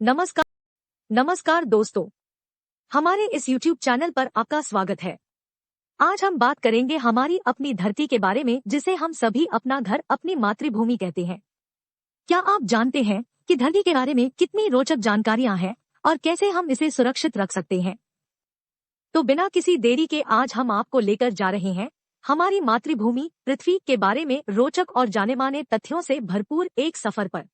नमस्कार। नमस्कार दोस्तों, हमारे इस YouTube चैनल पर आपका स्वागत है। आज हम बात करेंगे हमारी अपनी धरती के बारे में, जिसे हम सभी अपना घर, अपनी मातृभूमि कहते हैं। क्या आप जानते हैं कि धरती के बारे में कितनी रोचक जानकारियां हैं और कैसे हम इसे सुरक्षित रख सकते हैं? तो बिना किसी देरी के आज हम आपको लेकर जा रहे हैं हमारी मातृभूमि पृथ्वी के बारे में रोचक और जाने-माने तथ्यों से भरपूर एक सफर पर।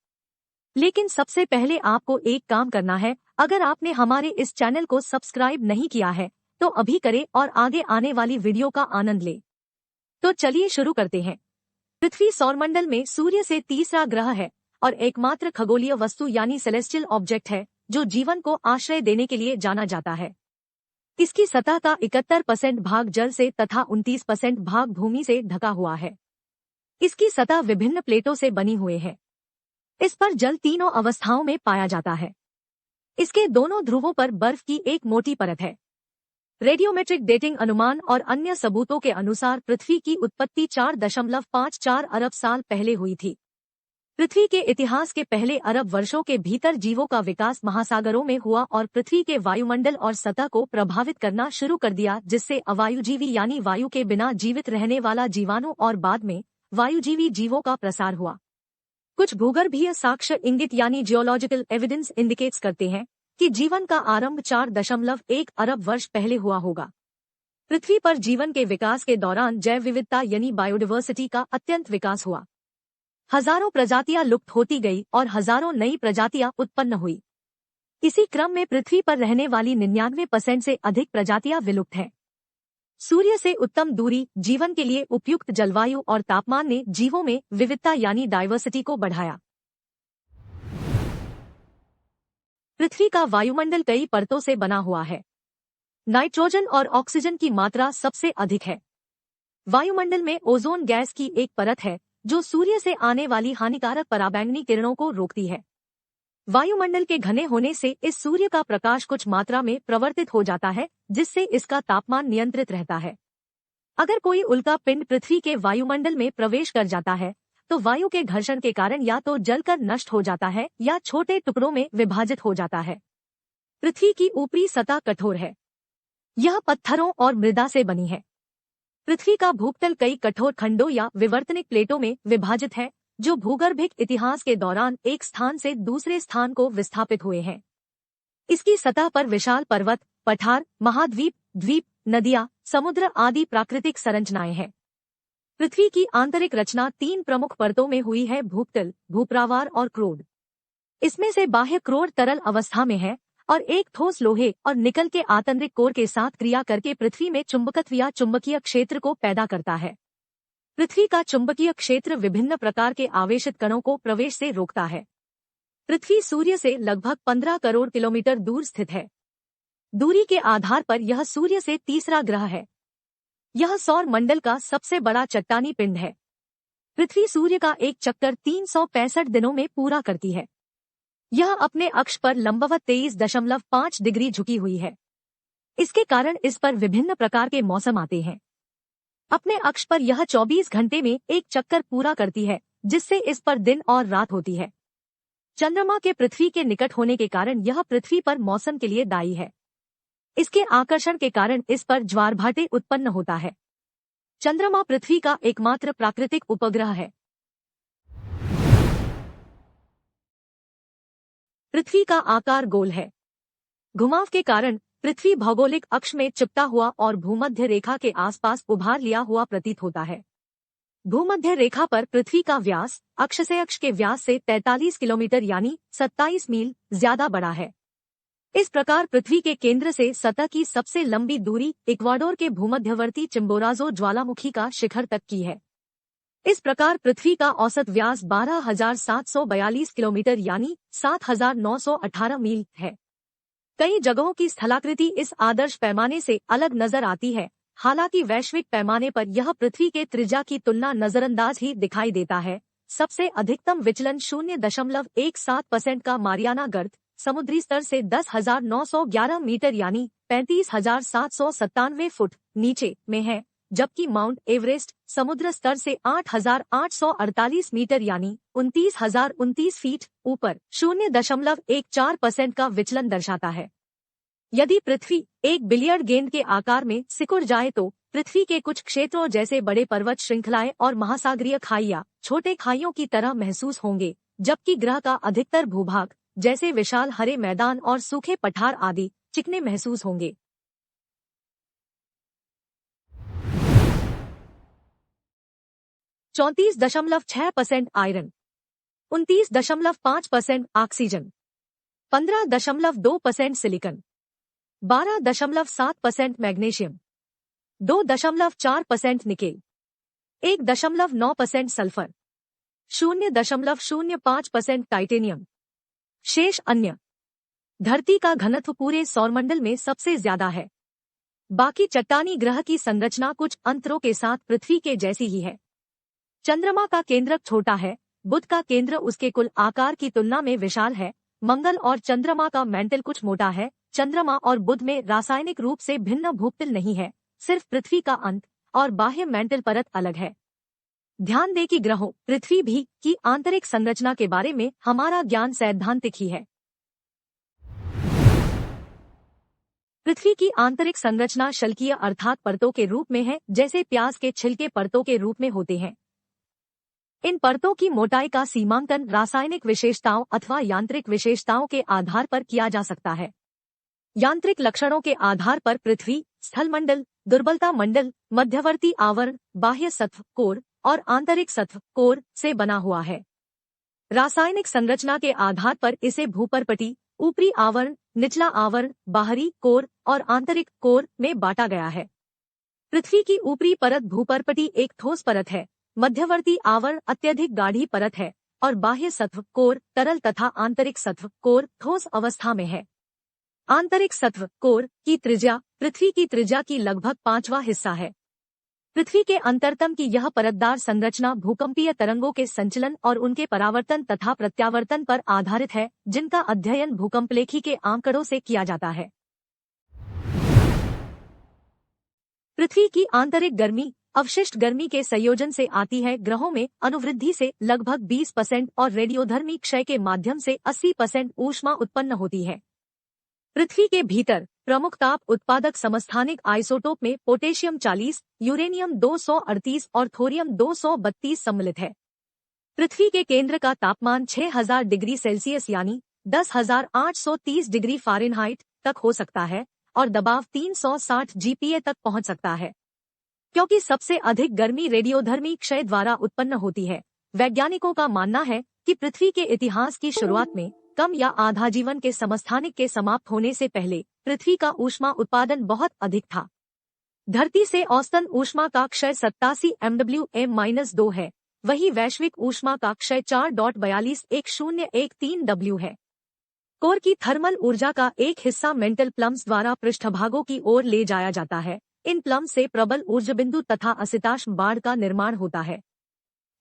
लेकिन सबसे पहले आपको एक काम करना है। अगर आपने हमारे इस चैनल को सब्सक्राइब नहीं किया है तो अभी करें और आगे आने वाली वीडियो का आनंद लें। तो चलिए शुरू करते हैं। पृथ्वी सौरमंडल में सूर्य से तीसरा ग्रह है और एकमात्र खगोलीय वस्तु यानी सेलेस्टियल ऑब्जेक्ट है जो जीवन को आश्रय देने के लिए जाना जाता है। इसकी सतह का 71% भाग जल से तथा 29% भाग भूमि से ढका हुआ है। इसकी सतह विभिन्न प्लेटों से बनी हुई है। इस पर जल तीनों अवस्थाओं में पाया जाता है। इसके दोनों ध्रुवों पर बर्फ की एक मोटी परत है। रेडियोमेट्रिक डेटिंग अनुमान और अन्य सबूतों के अनुसार पृथ्वी की उत्पत्ति 4.54 अरब साल पहले हुई थी। पृथ्वी के इतिहास के पहले अरब वर्षों के भीतर जीवों का विकास महासागरों में हुआ और पृथ्वी के वायुमंडल और सतह को प्रभावित करना शुरू कर दिया, जिससे अवायुजीवी यानी वायु के बिना जीवित रहने वाला जीवाणु और बाद में वायुजीवी जीवों का प्रसार हुआ। कुछ भूगर्भीय साक्ष्य इंगित यानी जियोलॉजिकल एविडेंस इंडिकेट्स करते हैं कि जीवन का आरंभ 4.1 अरब वर्ष पहले हुआ होगा। पृथ्वी पर जीवन के विकास के दौरान जैव विविधता यानी बायोडायवर्सिटी का अत्यंत विकास हुआ। हजारों प्रजातियां लुप्त होती गई और हजारों नई प्रजातियां उत्पन्न हुई। इसी क्रम में पृथ्वी पर रहने वाली 99% से अधिक प्रजातियां विलुप्त हैं। सूर्य से उत्तम दूरी, जीवन के लिए उपयुक्त जलवायु और तापमान ने जीवों में विविधता यानी डाइवर्सिटी को बढ़ाया। पृथ्वी का वायुमंडल कई परतों से बना हुआ है। नाइट्रोजन और ऑक्सीजन की मात्रा सबसे अधिक है। वायुमंडल में ओजोन गैस की एक परत है जो सूर्य से आने वाली हानिकारक पराबैंगनी किरणों को रोकती है। वायुमंडल के घने होने से इस सूर्य का प्रकाश कुछ मात्रा में प्रवर्तित हो जाता है, जिससे इसका तापमान नियंत्रित रहता है। अगर कोई उल्का पिंड पृथ्वी के वायुमंडल में प्रवेश कर जाता है तो वायु के घर्षण के कारण या तो जलकर नष्ट हो जाता है या छोटे टुकड़ों में विभाजित हो जाता है। पृथ्वी की ऊपरी सतह कठोर है। यह पत्थरों और मृदा से बनी है। पृथ्वी का भूतल कई कठोर खंडों या विवर्तनिक प्लेटों में विभाजित है, जो भूगर्भिक इतिहास के दौरान एक स्थान से दूसरे स्थान को विस्थापित हुए हैं। इसकी सतह पर विशाल पर्वत, पठार, महाद्वीप, द्वीप, नदियां, समुद्र आदि प्राकृतिक संरचनाएं हैं। पृथ्वी की आंतरिक रचना 3 प्रमुख परतों में हुई है: भूतल, भूप्रावार और क्रोड। इसमें से बाह्य क्रोड तरल अवस्था में है और एक ठोस लोहे और निकल के आंतरिक कोर के साथ क्रिया करके पृथ्वी में चुंबकत्व या चुंबकीय क्षेत्र को पैदा करता है। पृथ्वी का चुंबकीय क्षेत्र विभिन्न प्रकार के आवेशित कणों को प्रवेश से रोकता है। पृथ्वी सूर्य से लगभग 15 करोड़ किलोमीटर दूर स्थित है। दूरी के आधार पर यह सूर्य से तीसरा ग्रह है। यह सौर मंडल का सबसे बड़ा चट्टानी पिंड है। पृथ्वी सूर्य का एक चक्कर 365 दिनों में पूरा करती है। यह अपने अक्ष पर लंबवत 23.5 डिग्री झुकी हुई है। इसके कारण इस पर विभिन्न प्रकार के मौसम आते हैं। अपने अक्ष पर यह 24 घंटे में एक चक्कर पूरा करती है, जिससे इस पर दिन और रात होती है। चंद्रमा के पृथ्वी के निकट होने के कारण यह पृथ्वी पर मौसम के लिए दायी है। इसके आकर्षण के कारण इस पर ज्वारभाटे उत्पन्न होता है। चंद्रमा पृथ्वी का एकमात्र प्राकृतिक उपग्रह है। पृथ्वी का आकार गोल है। घुमाव के कारण पृथ्वी भौगोलिक अक्ष में चिपटा हुआ और भूमध्य रेखा के आसपास उभार लिया हुआ प्रतीत होता है। भूमध्य रेखा पर पृथ्वी का व्यास अक्ष से अक्ष के व्यास से 43 किलोमीटर यानी 27 मील ज्यादा बड़ा है। इस प्रकार पृथ्वी के केंद्र से सतह की सबसे लंबी दूरी इक्वाडोर के भूमध्यवर्ती चिम्बोराजो ज्वालामुखी का शिखर तक की है। इस प्रकार पृथ्वी का औसत व्यास 12,742 किलोमीटर यानी 7,918 मील है। कई जगहों की स्थलाकृति इस आदर्श पैमाने से अलग नजर आती है। हालांकि वैश्विक पैमाने पर यह पृथ्वी के त्रिज्या की तुलना नजरअंदाज ही दिखाई देता है। सबसे अधिकतम विचलन 0.17% का मारियाना गर्त समुद्री स्तर से 10,911 मीटर यानी 35,797 फुट नीचे में है, जबकि माउंट एवरेस्ट समुद्र स्तर से 8,848 मीटर यानी 29,029 फीट ऊपर 0.14% का विचलन दर्शाता है। यदि पृथ्वी एक बिलियर्ड गेंद के आकार में सिकुड़ जाए तो पृथ्वी के कुछ क्षेत्रों जैसे बड़े पर्वत श्रृंखलाएं और महासागरीय खाइयां छोटे खाइयों की तरह महसूस होंगे, जबकि ग्रह का अधिकतर भूभाग जैसे विशाल हरे मैदान और सूखे पठार आदि चिकने महसूस होंगे। 34.6% iron, 29.5% oxygen, 15.2% silicon, 12.7% magnesium, 2.4% nickel, 1.9% sulphur, 0.05% titanium. शेष अन्य। धरती का घनत्व पूरे सौरमंडल में सबसे ज्यादा है। बाकी चट्टानी ग्रह की संरचना कुछ अंतरों के साथ पृथ्वी के जैसी ही है। चंद्रमा का केंद्रक छोटा है, बुध का केंद्र उसके कुल आकार की तुलना में विशाल है। मंगल और चंद्रमा का मेंटल कुछ मोटा है। चंद्रमा और बुध में रासायनिक रूप से भिन्न भूतल नहीं है, सिर्फ पृथ्वी का अंत और बाह्य मेंटल परत अलग है। ध्यान दें कि ग्रहों पृथ्वी भी की आंतरिक संरचना के बारे में हमारा ज्ञान सैद्धांतिक ही है। पृथ्वी की आंतरिक संरचना शल्कीय अर्थात परतों के रूप में है, जैसे प्याज के छिलके परतों के रूप में होते हैं। इन परतों की मोटाई का सीमांकन रासायनिक विशेषताओं अथवा यांत्रिक विशेषताओं के आधार पर किया जा सकता है। यांत्रिक लक्षणों के आधार पर पृथ्वी स्थलमंडल, दुर्बलता मंडल, मध्यवर्ती आवरण, बाह्य सत्व कोर और आंतरिक सत्व कोर से बना हुआ है। रासायनिक संरचना के आधार पर इसे भूपर्पटी, ऊपरी आवरण, निचला आवरण, बाहरी कोर और आंतरिक कोर में बांटा गया है। पृथ्वी की ऊपरी परत भूपर्पटी एक ठोस परत है, मध्यवर्ती आवरण अत्यधिक गाढ़ी परत है और बाह्य सत्व कोर तरल तथा आंतरिक सत्व कोर ठोस अवस्था में है। आंतरिक सत्व कोर की त्रिज्या पृथ्वी की त्रिज्या की लगभग 5वां हिस्सा है। पृथ्वी के अंतरतम की यह परतदार संरचना भूकंपीय तरंगों के संचलन और उनके परावर्तन तथा प्रत्यावर्तन पर आधारित है, जिनका अध्ययन भूकंपलेखी के आंकड़ों से किया जाता है। पृथ्वी की आंतरिक गर्मी अवशिष्ट गर्मी के संयोजन से आती है। ग्रहों में अनुवृद्धि से लगभग 20% और रेडियोधर्मी क्षय के माध्यम से 80% ऊष्मा उत्पन्न होती है। पृथ्वी के भीतर प्रमुख ताप उत्पादक समस्थानिक आइसोटोप में पोटेशियम 40, यूरेनियम 238 और थोरियम 232 सम्मिलित है। पृथ्वी के केंद्र का तापमान 6000 डिग्री सेल्सियस यानी 10,830 डिग्री फ़ारेनहाइट तक हो सकता है और दबाव 360 GPa तक पहुंच सकता है। क्योंकि सबसे अधिक गर्मी रेडियोधर्मी क्षय द्वारा उत्पन्न होती है, वैज्ञानिकों का मानना है कि पृथ्वी के इतिहास की शुरुआत में कम या आधा जीवन के समस्थानिक के समाप्त होने से पहले पृथ्वी का ऊष्मा उत्पादन बहुत अधिक था। धरती से औसतन ऊष्मा का क्षय 87 MWm-2 है, वही वैश्विक ऊष्मा का क्षय 4.421013 W है। कोर की थर्मल ऊर्जा का एक हिस्सा मेंटल प्लम्स द्वारा पृष्ठभागों की ओर ले जाया जाता है। इन प्लम से प्रबल ऊर्जबिंदु तथा असिताश्म बाढ़ का निर्माण होता है।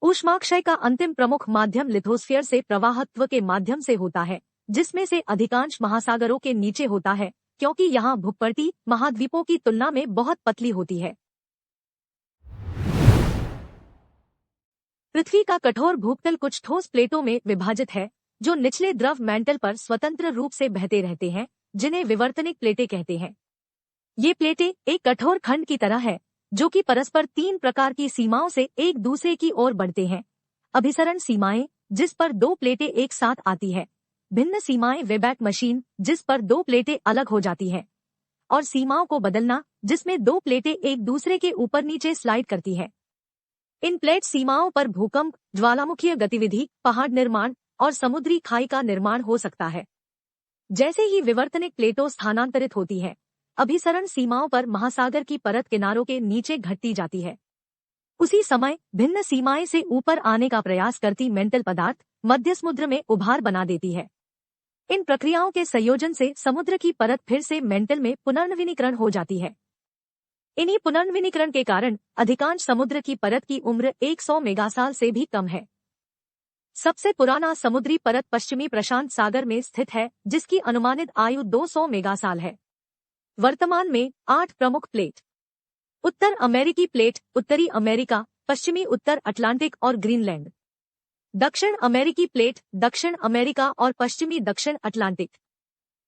ऊष्माक्षय का अंतिम प्रमुख माध्यम लिथोस्फीयर से प्रवाहत्व के माध्यम से होता है, जिसमें से अधिकांश महासागरों के नीचे होता है, क्योंकि यहाँ भूपर्टी महाद्वीपों की तुलना में बहुत पतली होती है। पृथ्वी का कठोर भूतल कुछ ठोस प्लेटों में विभाजित है, जो निचले द्रव मेंटल पर स्वतंत्र रूप से बहते रहते हैं, जिन्हें विवर्तनिक प्लेटें कहते हैं। ये प्लेटें एक कठोर खंड की तरह है, जो कि परस्पर 3 प्रकार की सीमाओं से एक दूसरे की ओर बढ़ते हैं। अभिसरण सीमाएं, जिस पर 2 प्लेटें एक साथ आती है। भिन्न सीमाएं वेबैक मशीन, जिस पर 2 प्लेटें अलग हो जाती है। और सीमाओं को बदलना, जिसमें 2 प्लेटें एक दूसरे के ऊपर नीचे स्लाइड करती है। इन प्लेट सीमाओं पर भूकंप, ज्वालामुखीय गतिविधि, पहाड़ निर्माण और समुद्री खाई का निर्माण हो सकता है। जैसे ही विवर्तनिक प्लेटों स्थानांतरित होती है, अभिसरण सीमाओं पर महासागर की परत किनारों के नीचे घटती जाती है। उसी समय भिन्न सीमाएं से ऊपर आने का प्रयास करती मेंटल पदार्थ मध्य समुद्र में उभार बना देती है। इन प्रक्रियाओं के संयोजन से समुद्र की परत फिर से मेंटल में पुनर्नवीनीकरण हो जाती है। इन्हीं पुनर्नवीनीकरण के कारण अधिकांश समुद्र की परत की उम्र 100 मेगासाल से भी कम है। सबसे पुराना समुद्री परत पश्चिमी प्रशांत सागर में स्थित है, जिसकी अनुमानित आयु 200 मेगासाल है। वर्तमान में 8 प्रमुख प्लेट उत्तर अमेरिकी प्लेट, उत्तरी अमेरिका, पश्चिमी उत्तर अटलांटिक और ग्रीनलैंड। दक्षिण अमेरिकी प्लेट, दक्षिण अमेरिका और पश्चिमी दक्षिण अटलांटिक।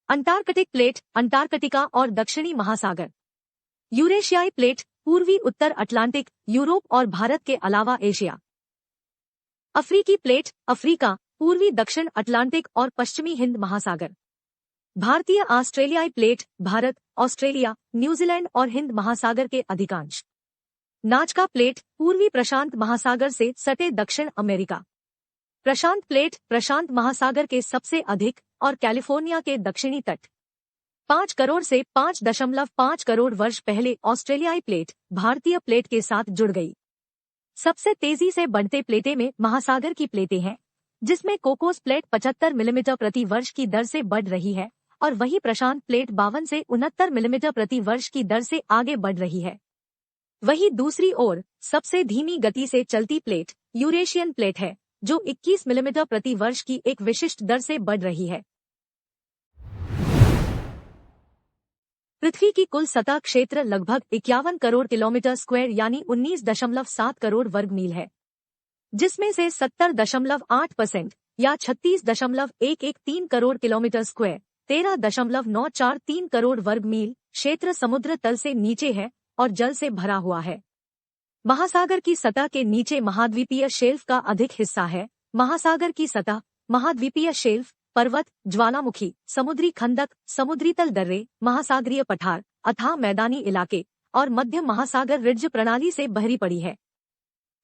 अंटार्कटिक प्लेट, अंटार्कटिका और दक्षिणी महासागर। यूरेशियाई प्लेट, पूर्वी उत्तर अटलांटिक, यूरोप और भारत के अलावा एशिया। अफ्रीकी प्लेट, अफ्रीका, पूर्वी दक्षिण अटलांटिक और पश्चिमी हिंद महासागर। भारतीय ऑस्ट्रेलियाई प्लेट, भारत, ऑस्ट्रेलिया, न्यूजीलैंड और हिंद महासागर के अधिकांश। नाजका प्लेट, पूर्वी प्रशांत महासागर से सटे दक्षिण अमेरिका। प्रशांत प्लेट, प्रशांत महासागर के सबसे अधिक और कैलिफोर्निया के दक्षिणी तट। 5 करोड़ से 5.5 करोड़ वर्ष पहले ऑस्ट्रेलियाई प्लेट भारतीय प्लेट के साथ जुड़ गई। सबसे तेजी से बढ़ते प्लेटें में महासागर की प्लेटें हैं, जिसमें कोकोस प्लेट 75 मिलीमीटर प्रति वर्ष की दर से बढ़ रही है और वही प्रशांत प्लेट 52 से 69 मिलीमीटर प्रति वर्ष की दर से आगे बढ़ रही है। वही दूसरी ओर सबसे धीमी गति से चलती प्लेट यूरेशियन प्लेट है, जो 21 मिलीमीटर प्रति वर्ष की एक विशिष्ट दर से बढ़ रही है। पृथ्वी की कुल सतह क्षेत्र लगभग 51 करोड़ किलोमीटर स्क्वायर यानी 19.7 करोड़ वर्ग मील है, जिसमें से 70.8% या 36.113 करोड़ किलोमीटर स्क्वायर 13.943 करोड़ वर्ग मील क्षेत्र समुद्र तल से नीचे है और जल से भरा हुआ है। महासागर की सतह के नीचे महाद्वीपीय शेल्फ का अधिक हिस्सा है। महासागर की सतह, महाद्वीपीय शेल्फ, पर्वत, ज्वालामुखी, समुद्री खंदक, समुद्री तल दर्रे, महासागरीय पठार, अथाह मैदानी इलाके और मध्य महासागर रिड्ज प्रणाली से भरी पड़ी है।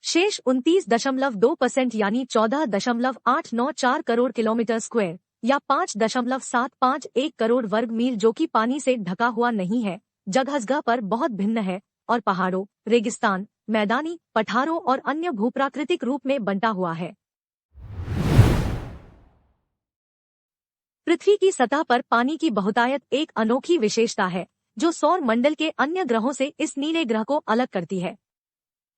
शेष 29.2% यानी 14.894 करोड़ किलोमीटर स्क्वायर या 5.751 करोड़ वर्ग मील जो कि पानी से ढका हुआ नहीं है, जगह पर बहुत भिन्न है और पहाड़ों, रेगिस्तान, मैदानी पठारों और अन्य भूप्राकृतिक रूप में बंटा हुआ है। पृथ्वी की सतह पर पानी की बहुतायत एक अनोखी विशेषता है जो सौर मंडल के अन्य ग्रहों से इस नीले ग्रह को अलग करती है।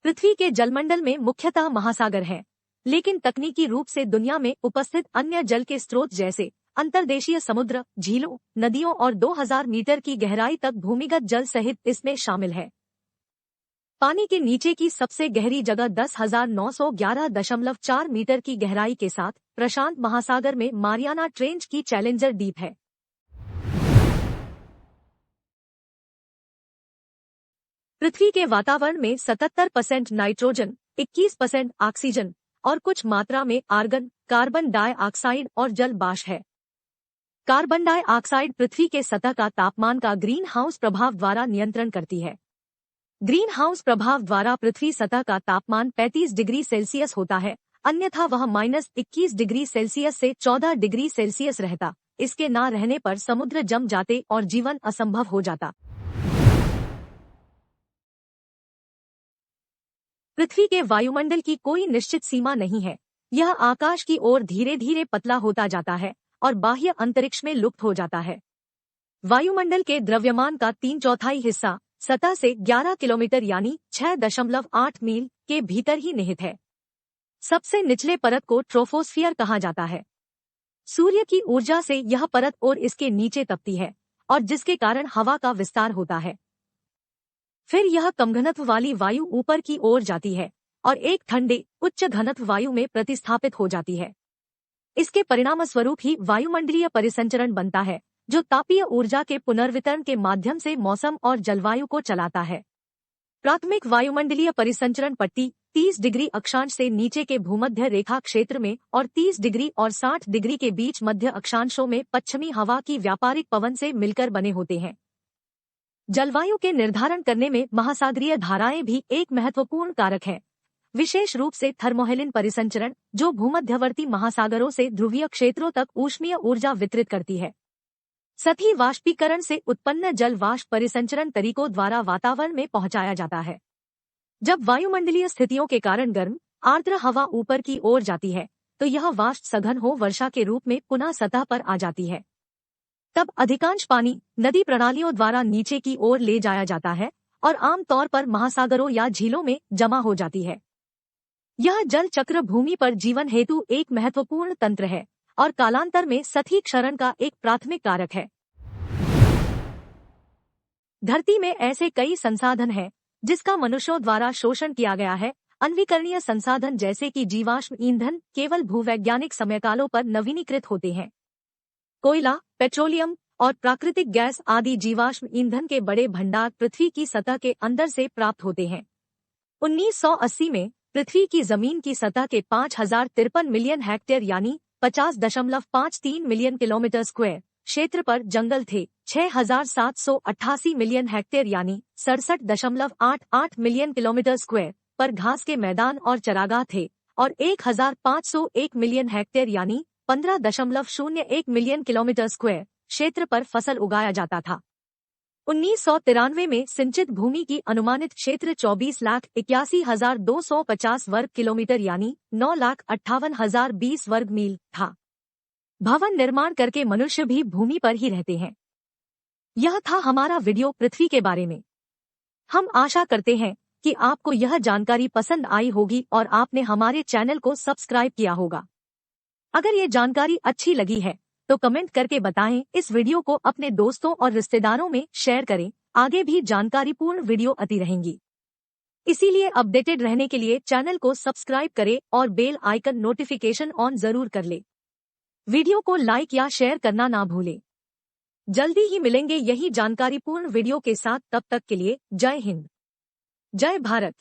पृथ्वी के जलमंडल में मुख्यतः महासागर हैं, लेकिन तकनीकी रूप से दुनिया में उपस्थित अन्य जल के स्रोत जैसे अंतर्देशीय समुद्र, झीलों, नदियों और 2000 मीटर की गहराई तक भूमिगत जल सहित इसमें शामिल है। पानी के नीचे की सबसे गहरी जगह 10,911.4 मीटर की गहराई के साथ प्रशांत महासागर में मारियाना ट्रेंच की चैलेंजर डीप है। पृथ्वी के वातावरण में 77% नाइट्रोजन, 21% ऑक्सीजन और कुछ मात्रा में आर्गन, कार्बन डाइऑक्साइड और जल वाष्प है। कार्बन डाइऑक्साइड पृथ्वी के सतह का तापमान का ग्रीन हाउस प्रभाव द्वारा नियंत्रण करती है। ग्रीन हाउस प्रभाव द्वारा पृथ्वी सतह का तापमान 35 डिग्री सेल्सियस होता है, अन्यथा वह -21 डिग्री सेल्सियस से 14 डिग्री सेल्सियस रहता। इसके न रहने पर समुद्र जम जाते और जीवन असंभव हो जाता। पृथ्वी के वायुमंडल की कोई निश्चित सीमा नहीं है। यह आकाश की ओर धीरे धीरे पतला होता जाता है और बाह्य अंतरिक्ष में लुप्त हो जाता है। वायुमंडल के द्रव्यमान का 3/4 हिस्सा सतह से 11 किलोमीटर यानी 6.8 मील के भीतर ही निहित है। सबसे निचले परत को ट्रोपोस्फियर कहा जाता है। सूर्य की ऊर्जा से यह परत और इसके नीचे तपती है और जिसके कारण हवा का विस्तार होता है। फिर यह कम घनत्व वाली वायु ऊपर की ओर जाती है और एक ठंडे उच्च घनत्व वायु में प्रतिस्थापित हो जाती है। इसके परिणामस्वरूप ही वायुमंडलीय परिसंचरण बनता है, जो तापीय ऊर्जा के पुनर्वितरण के माध्यम से मौसम और जलवायु को चलाता है। प्राथमिक वायुमंडलीय परिसंचरण पट्टी 30 डिग्री अक्षांश से नीचे के भूमध्य रेखा क्षेत्र में और 30 डिग्री और 60 डिग्री के बीच मध्य अक्षांशों में पश्चिमी हवा की व्यापारिक पवन से मिलकर बने होते हैं। जलवायु के निर्धारण करने में महासागरीय धाराएं भी एक महत्वपूर्ण कारक है, विशेष रूप से थर्मोहेलिन परिसंचरण, जो भूमध्यवर्ती महासागरों से ध्रुवीय क्षेत्रों तक ऊष्मीय ऊर्जा वितरित करती है। सतही वाष्पीकरण से उत्पन्न जल वाष्प परिसंचरण तरीकों द्वारा वातावरण में पहुंचाया जाता है। जब वायुमंडलीय स्थितियों के कारण गर्म, आर्द्र हवा ऊपर की ओर जाती है, तो यह वाष्प सघन हो वर्षा के रूप में पुनः सतह पर आ जाती है। तब अधिकांश पानी नदी प्रणालियों द्वारा नीचे की ओर ले जाया जाता है और आमतौर पर महासागरों या झीलों में जमा हो जाती है। यह जल चक्र भूमि पर जीवन हेतु एक महत्वपूर्ण तंत्र है और कालांतर में सतही क्षरण का एक प्राथमिक कारक है। धरती में ऐसे कई संसाधन हैं जिसका मनुष्यों द्वारा शोषण किया गया है। अनवीकरणीय संसाधन जैसे कि जीवाश्म ईंधन केवल भूवैज्ञानिक समयकालों पर नवीनीकृत होते हैं। कोयला, पेट्रोलियम और प्राकृतिक गैस आदि जीवाश्म ईंधन के बड़े भंडार पृथ्वी की सतह के अंदर से प्राप्त होते हैं। 1980 में पृथ्वी की जमीन की सतह के 5053 मिलियन हेक्टेयर यानी 50.53 मिलियन किलोमीटर स्क्वायर क्षेत्र पर जंगल थे। 6788 मिलियन हेक्टेयर यानी 67.88 मिलियन किलोमीटर स्क्वायर पर घास के मैदान और चरागाह थे और 1501 मिलियन हेक्टेयर यानी 15.01 मिलियन किलोमीटर स्क्वायर क्षेत्र पर फसल उगाया जाता था। 1993 में सिंचित भूमि की अनुमानित क्षेत्र 24,81,250 वर्ग किलोमीटर यानी 9,58,020 वर्ग मील था। भवन निर्माण करके मनुष्य भी भूमि पर ही रहते हैं। यह था हमारा वीडियो पृथ्वी के बारे में। हम आशा करते हैं कि आपको यह जानकारी पसंद आई होगी और आपने हमारे चैनल को सब्सक्राइब किया होगा। अगर ये जानकारी अच्छी लगी है तो कमेंट करके बताएं। इस वीडियो को अपने दोस्तों और रिश्तेदारों में शेयर करें। आगे भी जानकारीपूर्ण वीडियो आती रहेंगी। इसीलिए अपडेटेड रहने के लिए चैनल को सब्सक्राइब करें और बेल आइकन नोटिफिकेशन ऑन जरूर कर ले। वीडियो को लाइक या शेयर करना ना भूलें। जल्दी ही मिलेंगे यही जानकारीपूर्ण वीडियो के साथ। तब तक के लिए जय हिंद, जय भारत।